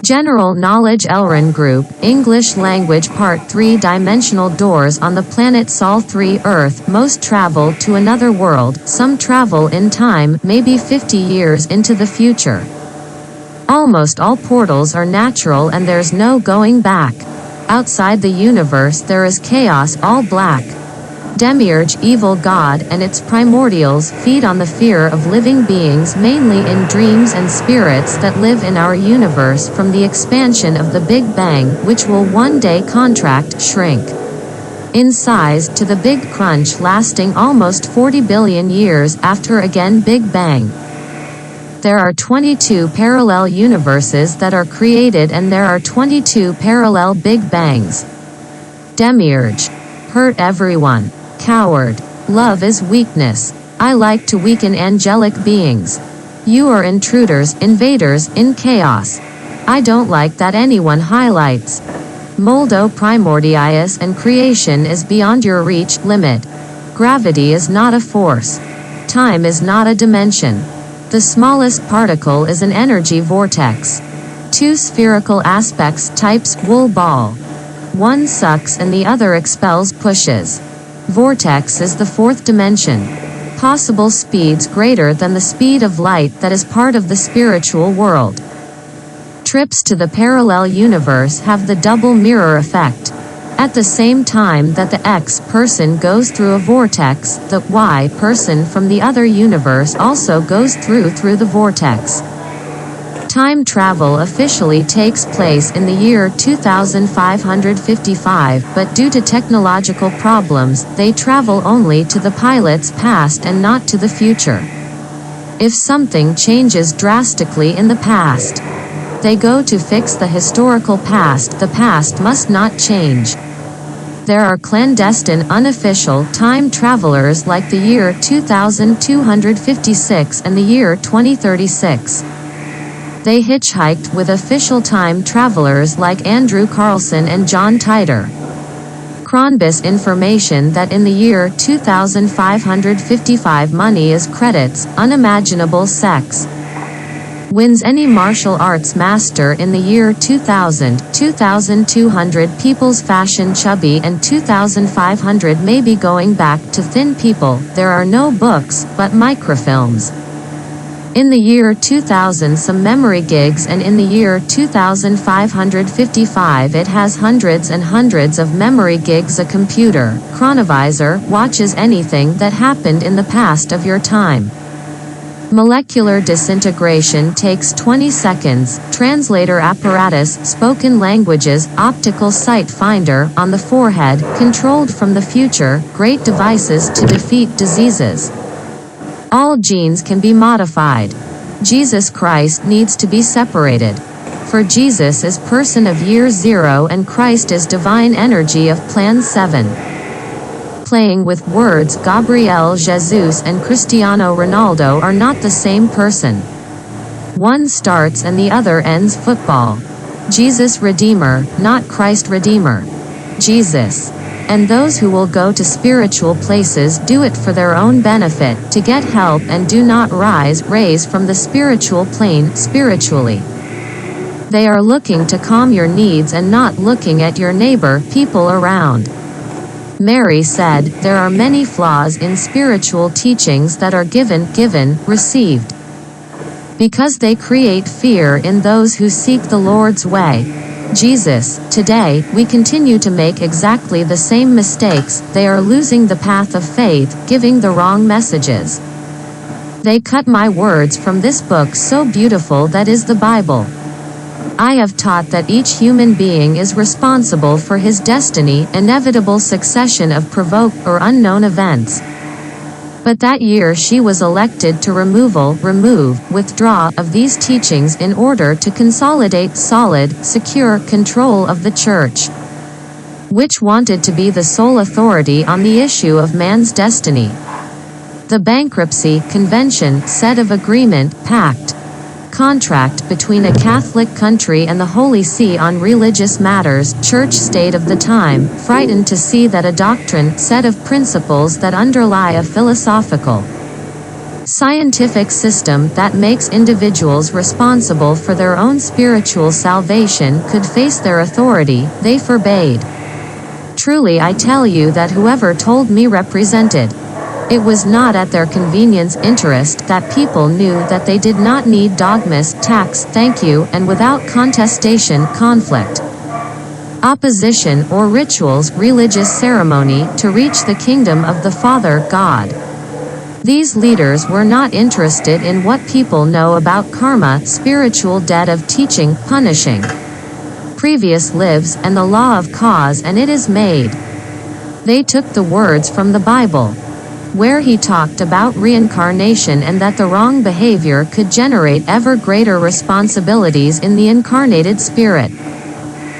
General Knowledge Elron Group, English Language Part 3 Dimensional doors on the planet Sol 3 Earth. Most travel to another world, some travel in time, maybe 50 years into the future. Almost all portals are natural and there's no going back. Outside the universe there is chaos, all black. Demiurge, evil god, and its primordials feed on the fear of living beings, mainly in dreams and spirits that live in our universe from the expansion of the Big Bang, which will one day contract, shrink in size to the Big Crunch, lasting almost 40 billion years after again Big Bang. There are 22 parallel universes that are created and there are 22 parallel Big Bangs. Demiurge. Hurt everyone. Coward. Love is weakness. I like to weaken angelic beings. You are intruders, invaders, in chaos. I don't like that anyone highlights. Moldo primordius, and creation is beyond your reach, limit. Gravity is not a force. Time is not a dimension. The smallest particle is an energy vortex. Two spherical aspects, types, wool ball. One sucks and the other expels, pushes. Vortex is the fourth dimension. Possible speeds greater than the speed of light that is part of the spiritual world. Trips to the parallel universe have the double mirror effect. At the same time that the X person goes through a vortex, the Y person from the other universe also goes through the vortex. Time travel officially takes place in the year 2555, but due to technological problems, they travel only to the pilot's past and not to the future. If something changes drastically in the past, they go to fix the historical past. The past must not change. There are clandestine, unofficial time travelers like the year 2256 and the year 2036. They hitchhiked with official time travelers like Andrew Carlson and John Titor. Cronbus information that in the year 2555 money is credits, unimaginable sex. Wins any martial arts master in the year 2000, 2200 people's fashion chubby and 2500 maybe going back to thin people. There are no books, but microfilms. In the year 2000 some memory gigs, and in the year 2555 it has hundreds and hundreds of memory gigs. A computer chronovisor watches anything that happened in the past of your time. Molecular disintegration takes 20 seconds. Translator apparatus, spoken languages, optical sight finder on the forehead, controlled from the future. Great devices to defeat diseases. All genes can be modified. Jesus Christ needs to be separated. For Jesus is person of year 0 and Christ is divine energy of plan 7. Playing with words, Gabriel Jesus and Cristiano Ronaldo are not the same person. One starts and the other ends football. Jesus Redeemer, not Christ Redeemer. Jesus. And those who will go to spiritual places do it for their own benefit, to get help, and do not raise from the spiritual plane, spiritually. They are looking to calm your needs and not looking at your neighbor, people around. Mary said, there are many flaws in spiritual teachings that are given, received. Because they create fear in those who seek the Lord's way. Jesus, today, we continue to make exactly the same mistakes. They are losing the path of faith, giving the wrong messages. They cut my words from this book so beautiful that is the Bible. I have taught that each human being is responsible for his destiny, inevitable succession of provoked or unknown events. But that year she was elected to withdraw of these teachings in order to consolidate solid, secure control of the Church, which wanted to be the sole authority on the issue of man's destiny. The bankruptcy convention said of agreement, pact, contract between a Catholic country and the Holy See on religious matters, church state of the time, frightened to see that a doctrine, set of principles that underlie a philosophical scientific system that makes individuals responsible for their own spiritual salvation could face their authority, they forbade. Truly I tell you that whoever told me represented. It was not at their convenience interest that people knew that they did not need dogmas, tax, thank you, and without contestation, conflict, opposition, or rituals, religious ceremony, to reach the kingdom of the Father, God. These leaders were not interested in what people know about karma, spiritual debt of teaching, punishing previous lives, and the law of cause and it is made. They took the words from the Bible, where he talked about reincarnation and that the wrong behavior could generate ever greater responsibilities in the incarnated spirit.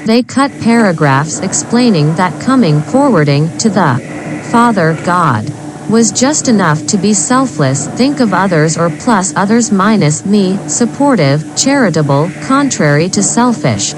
They cut paragraphs explaining that coming forwarding to the Father God was just enough to be selfless, think of others or plus others minus me, supportive, charitable, contrary to selfish.